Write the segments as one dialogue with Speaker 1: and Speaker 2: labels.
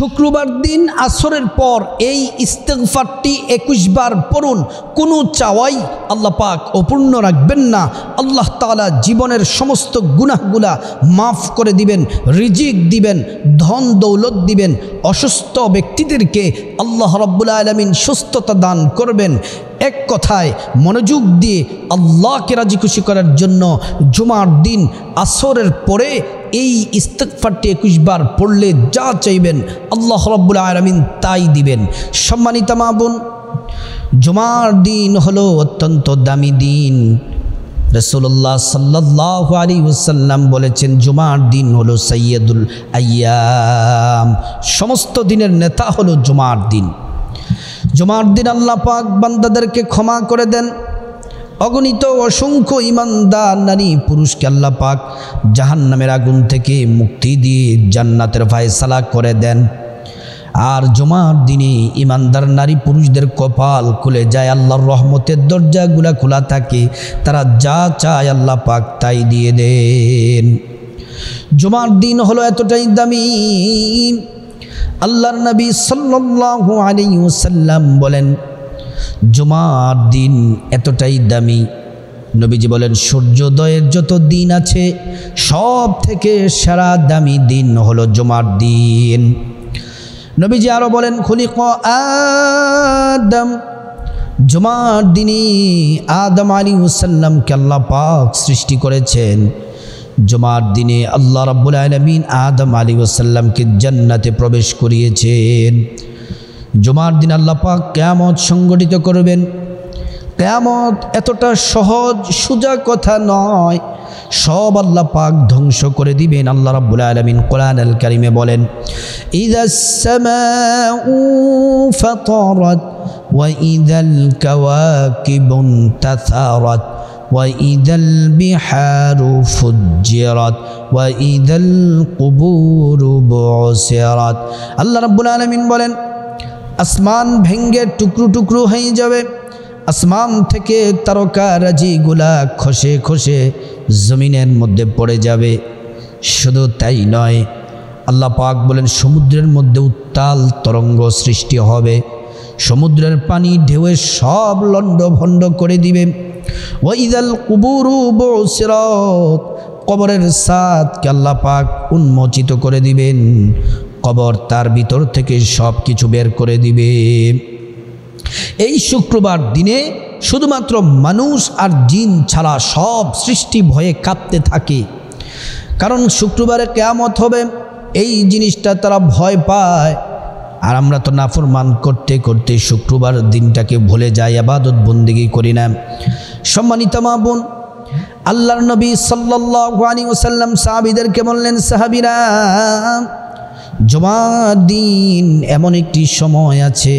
Speaker 1: শুক্রবার দিন আসরের পর এই ইস্তেগফারটি 21 বার পড়ুন। কোনো চাওয়াই আল্লাহ পাক অপূর্ণ রাখবেন না। আল্লাহ তাআলা জীবনের সমস্ত গুনাহগুলা মাফ করে দিবেন, রিজিক দিবেন, ধন দৌলত দিবেন। অসুস্থ ব্যক্তিদেরকে আল্লাহ রাব্বুল আলামিন সুস্থতা দান করবেন। এক কথায় মনোযোগ দিয়ে আল্লাহকে রাজি খুশি করার জন্য জুমার দিন আসরের পরে এই ইস্তেগফারটি 21 বার পড়লে যা চাইবেন আল্লাহ রাব্বুল আলামিন তাই দিবেন। সম্মানিত মা বোন, জুমার দিন হলো অত্যন্ত দামি দিন। রাসূলুল্লাহ সাল্লাল্লাহু আলাইহি ওয়াসাল্লাম বলেছেন, জুমার দিন হলো সাইয়্যিদুল আইয়াম, সমস্ত দিনের নেতা হলো জুমার দিন। জুমার দিন আল্লাহ পাক বান্দাদেরকে ক্ষমা করে দেন। অগণিত অসংখ্য ঈমানদার নারী পুরুষকে আল্লাহ পাক জাহান্নামের আগুন থেকে মুক্তি দিয়ে জান্নাতের ফয়সালা করে দেন। আর জুমার দিনে ঈমানদার নারী পুরুষদের কপাল খুলে যায়, আল্লাহর রহমতের দরজাগুলা খোলা থাকে, তারা যা চায় আল্লাহ পাক তাই দিয়ে দেন। জুমার দিন হলো এতটাই দামি, আল্লাহর নবী সাল্লাল্লাহু আলাইহি ওয়াসাল্লাম বলেন জুমার দিন এতটাই দামি, নবীজি বলেন সূর্যোদয়ের যত দিন আছে সব থেকে সেরা দামি দিন হলো জুমার দিন। নবীজি আরো বলেন খুলিকা আদম, জুমার দিনে আদম আলাইহিস সালামকে আল্লাহ পাক সৃষ্টি করেছেন। জুমার দিনে আল্লাহ রাব্বুল আলামিন আদম আলাইহিস সালামকে জান্নাতে প্রবেশ করিয়েছেন। জুমার দিন আল্লাহ পাক কিয়ামত সংগঠিত করবেন। কিয়ামত এতটা সহজ সোজা কথা নয়, সব আল্লাহ পাক ধ্বংস করে দিবেন। আল্লাহ রাব্বুল আলামিন কোরআনুল কারীমে বলেন, ইযাস সামাউ ফাতারাত ওয়া ইযাল কাওয়াকিবুন তাসারাত ওয়া ইযাল বিহারু ফুজ্জিরাত ওয়া ইযাল কুবুরু বুসিরাত। আল্লাহ রাব্বুল আলামিন বলেন আসমান ভেঙ্গে টুকরো টুকরো হয়ে যাবে, আসমান থেকে তারকারাজিগুলা খসে খসে জমিনের মধ্যে পড়ে যাবে। শুধু তাই নয়, আল্লাহ পাক বলেন সমুদ্রের মধ্যে উত্তাল তরঙ্গ সৃষ্টি হবে, সমুদ্রের পানি ঢেউয়ে সব লণ্ডভণ্ড করে দিবে। ওয়া ইযাল কুবুরু বুসিরাত, কবরের ছাদকে আল্লাহ পাক উন্মোচিত করে দিবেন, কবর তার ভিতর থেকে সব কিছু বের করে দিবে। এই শুক্রবার দিনে শুধুমাত্র মানুষ আর জিন ছাড়া সব সৃষ্টি ভয়ে কাঁপতে থাকে, কারণ শুক্রবারে কিয়ামত হবে এই জিনিসটা তারা ভয় পায়। আর আমরা তো নাফরমান করতে করতে শুক্রবার দিনটাকে ভুলে যাই, ইবাদত বন্দেগী করি না। সম্মানিত মা বোন, আল্লাহর নবী সাল্লাল্লাহু আলাইহি ওয়াসাল্লাম সাহাবীদেরকে বললেন, সাহাবীরা জুমার দিন এমন একটি সময় আছে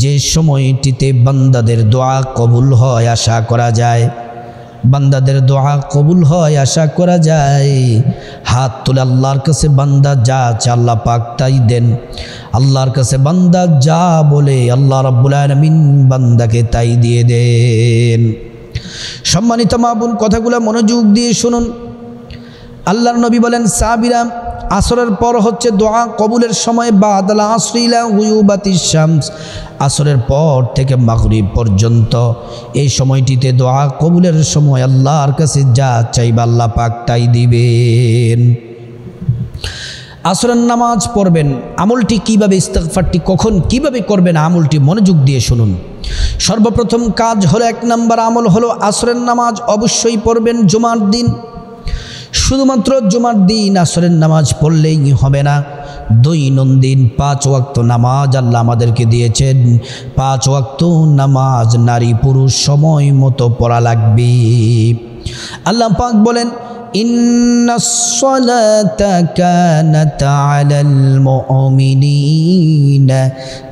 Speaker 1: যে সময়টিতে বান্দাদের দোয়া কবুল হয় আশা করা যায়, বান্দাদের দোয়া কবুল হয় আশা করা যায়। হাত তুলে আল্লাহর কাছে বান্দা যা চায় আল্লাহ পাক তাই দেন। আল্লাহর কাছে বান্দা যা বলে আল্লাহ রাব্বুল আলামিন বান্দাকে তাই দিয়ে দেন। সম্মানিত মা বোন, কথাগুলো মনোযোগ দিয়ে শুনুন। আল্লাহর নবী বলেন, সাহাবীরা আসরের পর হচ্ছে দোয়া কবুলের সময়, বাদাল আসরি ইলা গুয়ুবাতিশ শামস, আসরের পর থেকে মাগরিব পর্যন্ত এই সময়টিতে দোয়া কবুলের সময়। আল্লাহর কাছে যা চাইবা আল্লাহ পাক তাই দিবেন। আসরের নামাজ পড়বেন, আমলটি কিভাবে, ইস্তেগফারটি কখন কিভাবে করবেন, আমলটি মনোযোগ দিয়ে শুনুন। সর্বপ্রথম কাজ হলো, 1 নম্বর আমল হলো আসরের নামাজ অবশ্যই পড়বেন জুমার দিন। শুধুমাত্র জুমার দিন আসরের নামাজ পড়লেই হবে না, দৈনন্দিন 5 ওয়াক্ত নামাজ আল্লাহ আমাদেরকে দিয়েছেন। 5 ওয়াক্ত নামাজ নারী পুরুষ সময় মতো পড়া লাগবে। আল্লাহ পাক বলেন, ইন্নাস সালাতা কানাত আলাল মুমিনিনা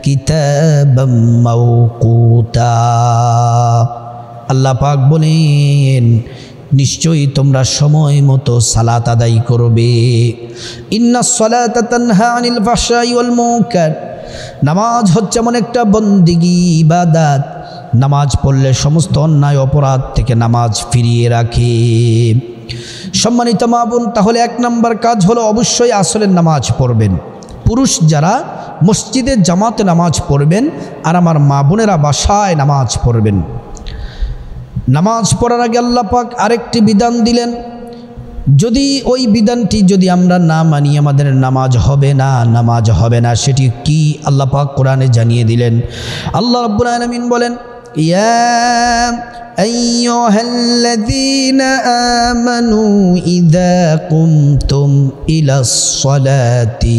Speaker 1: কিতাবাম মাওকুতা। আল্লাহ পাক বলেন নিশ্চয়ই তোমরা সময় মতো সালাত আদায় করবে। ইন্নাস সালাতা তানহা আনিল ফাহশাই ওয়াল মুনকার, নামাজ হচ্ছে এমন একটা বন্দেগী ইবাদত, নামাজ পড়লে সমস্ত অন্যায় অপরাধ থেকে নামাজ ফিরিয়ে রাখে। সম্মানিত মা বোন, তাহলে 1 নম্বর কাজ হলো অবশ্যই আসরের নামাজ পড়বেন। পুরুষ যারা মসজিদে জামাতে নামাজ পড়বেন আর আমার মা বোনেরা বাসায় নামাজ পড়বেন। নামাজ পড়ার আগে আল্লাহ পাক আরেকটি বিধান দিলেন, যদি ওই বিধানটি যদি আমরা না মানি আমাদের নামাজ হবে না। সেটি কি আল্লাহ পাক কোরআনে জানিয়ে দিলেন। আল্লাহ রাব্বুল আলামিন বলেন, ইয়া আইয়ুহাল্লাযীনা আমানু ইযা কুমতুম ইলাস সালাতি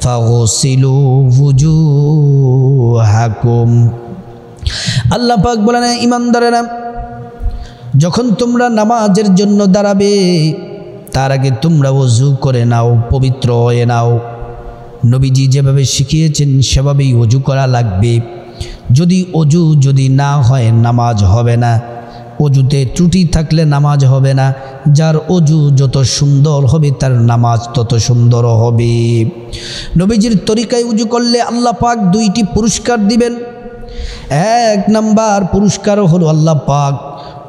Speaker 1: ফাগসিলু ওয়ুজুহাকুম। আল্লাহ পাক বলেন, ঈমানদারেরা, যখন তোমরা নামাজের জন্য দাঁড়াবে তার আগে তোমরা ওযু করে নাও, পবিত্র হয়ে নাও। নবীজি যেভাবে শিখিয়েছেন সেভাবেই ওযু করা লাগবে। যদি না হয় নামাজ হবে না। অজুতে ত্রুটি থাকলে নামাজ হবে না। যার অজু যত সুন্দর হবে তার নামাজ তত সুন্দর হবে। নবীজির তরিকায় উজু করলে আল্লাহ পাক দুইটি পুরস্কার দিবেন। এক নাম্বার পুরস্কার হলো আল্লাহ পাক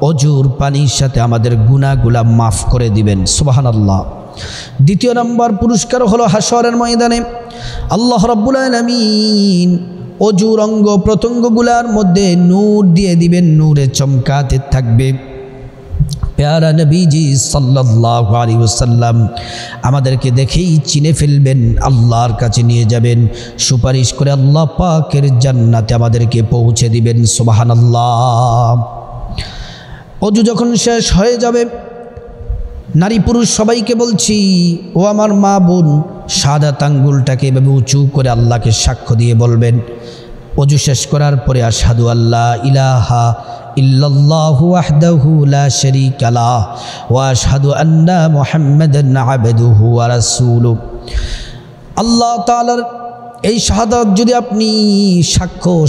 Speaker 1: অজুর পানির সাথে আমাদের গুনাহগুলা মাফ করে দিবেন, সুবহানাল্লাহ। দ্বিতীয় নাম্বার পুরস্কার হলো হাশরের ময়দানে আল্লাহ রাব্বুল আলামিন অজুর অঙ্গ প্রত্যঙ্গগুলার মধ্যে নূর দিয়ে দিবেন, নূরে চমকাতে থাকবে। প্যারা নবীজি সাল্লাল্লাহু আলাইহি ওয়াসাল্লাম আমাদেরকে দেখেই চিনে ফেলবেন, আল্লাহর কাছে নিয়ে যাবেন, সুপারিশ করে আল্লাহ পাকের জান্নাতে আমাদেরকে পৌঁছে দিবেন, সুবহানাল্লাহ। অজু যখন শেষ হয়ে যাবে, নারী পুরুষ সবাইকে বলছি, ও আমার মা বোন, শাহাদাত আঙ্গুলটাকে এভাবে উঁচু করে আল্লাহকে সাক্ষ্য দিয়ে বলবেন। অজু শেষ করার পরে আশহাদু আল্লা ইলাহা ইল্লাল্লাহু ওয়াহদাহু লা শারীকা লাহু ওয়া আশহাদু আন্না মুহাম্মাদান আবদুহু ওয়া রাসূলুহু। আল্লাহ তাআলার এই শাহাদাত যদি আপনি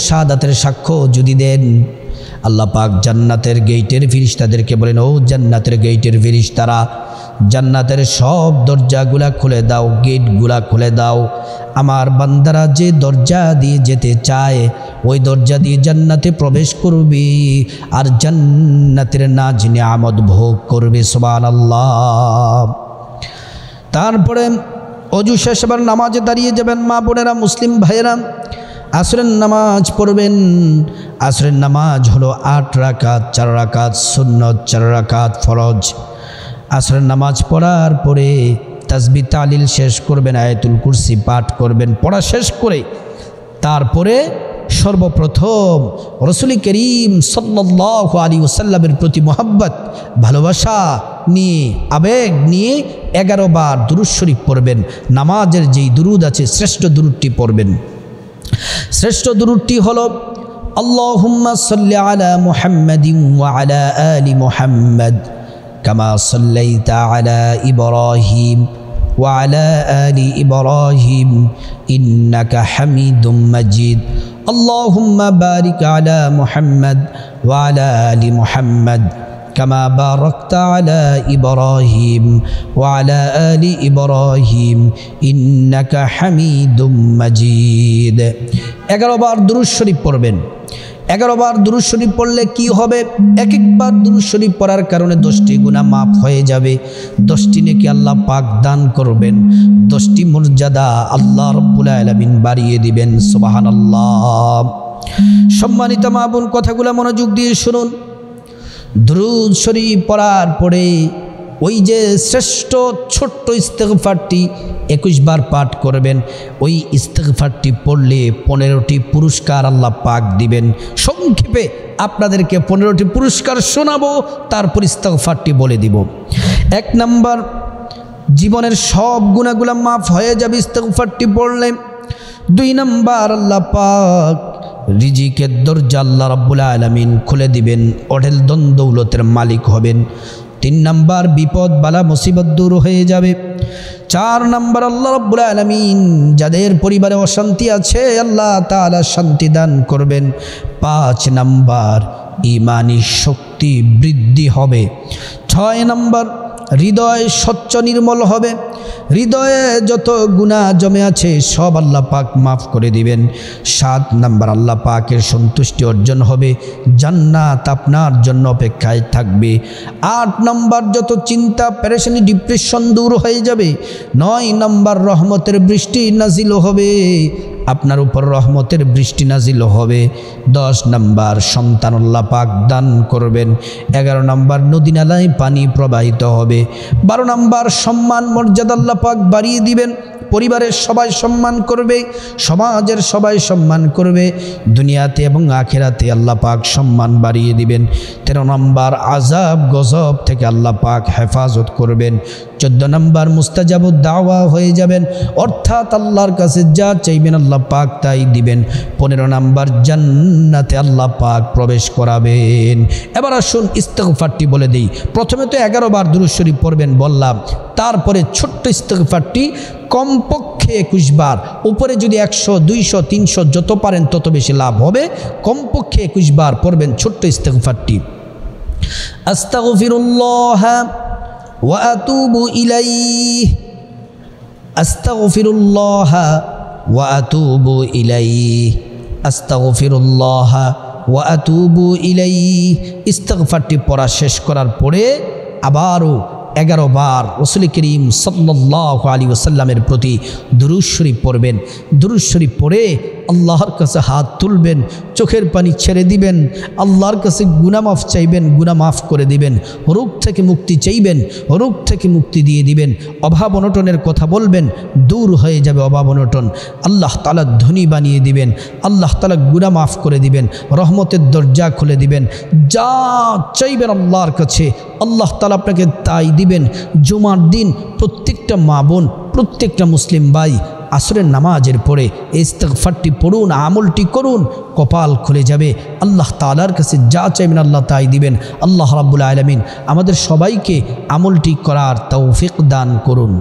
Speaker 1: শাহাদাতের সাক্ষ্য যদি দেন, আল্লাহ পাক জান্নাতের গেটের ফেরেশতাদেরকে বলেন, ও জান্নাতের গেটের ফেরেশতারা, জান্নাতের সব দরজাগুলা খুলে দাও, গেটগুলা খুলে দাও। আমার বান্দারা যে দরজা দিয়ে যেতে চায় ওই দরজা দিয়ে জান্নাতে প্রবেশ করবে আর জান্নাতের নাজ নিয়ামত ভোগ করবে, সুবহানাল্লাহ। তারপরে অজু শেষ আবার নামাজে দাঁড়িয়ে যাবেন। মা বোনেরা, মুসলিম ভাইয়েরা, আসরের নামাজ পড়বেন। আসরের নামাজ হলো 8 রাকাত, 4 রাকাত সুন্নত, 4 রাকাত ফরজ। আসরের নামাজ পড়ার পরে তাসবিহ তাহলিল শেষ করবেন, আয়াতুল কুরসি পাঠ করবেন। পড়া শেষ করে তারপরে সর্বপ্রথম রাসূল করিম সাল্লাল্লাহু আলাইহি ওয়াসাল্লামের প্রতি মহব্বত ভালোবাসা নিয়ে, আবেগ নিয়ে 11 বার দুরূদ শরীফ পড়বেন। নামাজের যেই দুরূদ আছে শ্রেষ্ঠ দুরূদটি পড়বেন। শ্রেষ্ঠ দুরূদটি হলো আল্লাহুম্মা সাল্লি আলা মুহাম্মাদিন ওয়া আলা আলি মুহাম্মাদ কামা সাল্লাইতা আলা ইব্রাহিম ওয়া আলা আলি ইব্রাহিম ইন্নাকা হামিদুম মাজিদ। আল্লাহুম্মা বারিক আলা মুহাম্মাদ ওয়া আলা আলি মুহাম্মাদ কামা বারাকতা আলা ইব্রাহিম ওয়া আলা আলি ইব্রাহিম ইন্নাকা হামিদুম মাজিদ। 11 বার দুরূদ শরীফ পড়বেন। 11 বার দুরূদ শরীফ পড়লে কি হবে? এক একবার দুরূদ শরীফ পড়ার কারণে 10টি গুনাহ মাফ হয়ে যাবে, 10টি নেকি আল্লাহ পাক দান করবেন, 10টি মর্যাদা আল্লাহ রাব্বুল আলামিন বাড়িয়ে দিবেন, সুবহানাল্লাহ। সম্মানিত মা বোন, কথাগুলো মনোযোগ দিয়ে শুনুন। দুরূদ শরীফ পড়ার পরে ওই যে শ্রেষ্ঠ ছোট্ট ইস্তেগফারটি 21 বার পাঠ করবেন। ওই ইস্তেগফারটি পড়লে 15টি পুরস্কার আল্লাহ পাক দিবেন। সংক্ষেপে আপনাদেরকে 15টি পুরস্কার শোনাবো, তারপর ইস্তেগফারটি বলে দিব। 1 নাম্বার, জীবনের সব গুনাহগুলো মাফ হয়ে যাবে ইস্তেগফারটি পড়লে। 2 নাম্বার, আল্লাহ পাক রিজিকের দরজা আল্লাহ রাব্বুল আলামিন খুলে দিবেন, অঢেল ধন দৌলতের মালিক হবেন। 3 নাম্বার, বিপদ বালা মুসিবত দূর হয়ে যাবে। 4 নাম্বার, আল্লাহ রাব্বুল আলামিন যাদের পরিবারে অশান্তি আছে আল্লাহ তাআলা শান্তি দান করবেন। 5 নাম্বার, ঈমানি শক্তি বৃদ্ধি হবে। 6 নাম্বার, হৃদয় স্বচ্ছ নির্মল হবে, হৃদয়ে যত গুনাহ জমে আছে সব আল্লাহ পাক মাফ করে দিবেন। 7 নাম্বার, আল্লাহ পাকের সন্তুষ্টি অর্জন হবে, জান্নাত আপনার জন্য অপেক্ষায় থাকবে। 8 নাম্বার, যত চিন্তা পেরেশানি ডিপ্রেশন দূর হয়ে যাবে। 9 নাম্বার, রহমতের বৃষ্টি নাজিল হবে, আপনার উপর রহমতের বৃষ্টি নাজিল হবে। 10 নাম্বার, সন্তান আল্লাহ পাক দান করবেন। 11 নাম্বার, নদী নালায় পানি প্রবাহিত হবে। 12 নাম্বার, সম্মান মর্যাদা আল্লাহ পাক বাড়িয়ে দিবেন, পরিবারের সবাই সম্মান করবে, সমাজের সবাই সম্মান করবে, দুনিয়াতে এবং আখিরাতে আল্লাহ পাক সম্মান বাড়িয়ে দিবেন। 13 নাম্বার, আযাব গজব থেকে আল্লাহ পাক হেফাজত করবেন। 14 নাম্বার, মুস্তাজাবুদ দাওয়া হয়ে যাবেন, অর্থাৎ আল্লাহর কাছে যা চাইবেন আল্লাহ পাক তাই দিবেন। 15 নাম্বার, জান্নাতে আল্লাহ পাক প্রবেশ করাবেন। এবার আসুন ইস্তিগফারটি বলে দিই। প্রথমে তো 11 বার দুরূদ শরীফ পড়বেন বললাম, তারপরে ছোট্ট ইস্তিগফারটি কমপক্ষে 21 বার, উপরে যদি 100, 200, 300 যত পারেন তত বেশি লাভ হবে। কমপক্ষে 21 বার পড়বেন ছোট্ট ইস্তিগফারটি। আস্তাগফিরুল্লাহ ওয়া আতুবু ইলাইহি, আস্তাগফিরুল্লাহ ওয়া আতুবু ইলাইহি, আস্তাগফিরুল্লাহ ওয়া আতুবু ইলাইহি। ইস্তিগফারটি পড়া শেষ করার পরে আবারও 11 বার রাসূল করিম সাল্লাল্লাহু আলাইহি ওয়াসাল্লামের প্রতি দুরূদ শরীফ পড়বেন। দুরূদ শরীফ পড়ে আল্লাহর কাছে হাত তুলবেন, চোখের পানি ছেড়ে দিবেন, আল্লাহর কাছে গুনাহ মাফ চাইবেন, গুনাহ মাফ করে দিবেন। রোগ থেকে মুক্তি চাইবেন, রোগ থেকে মুক্তি দিয়ে দিবেন। অভাব অনটনের কথা বলবেন, দূর হয়ে যাবে অভাব অনটন। আল্লাহ তাআলা ধনী বানিয়ে দিবেন, আল্লাহ তাআলা গুনাহ মাফ করে দিবেন, রহমতের দরজা খুলে দিবেন। যা চাইবেন আল্লাহর কাছে আল্লাহ তাআলা আপনাকে তাই দিবেন। জুমার দিন প্রত্যেকটা মা বোন, প্রত্যেকটা মুসলিম ভাই আসরের নামাজের পরে ইস্তিগফারটি পড়ুন, আমলটি করুন, কপাল খুলে যাবে। আল্লাহ তাআলার কাছে যা চাইবেন আল্লাহ তাই দিবেন। আল্লাহ রাব্বুল আলামিন আমাদের সবাইকে আমলটি করার তৌফিক দান করুন।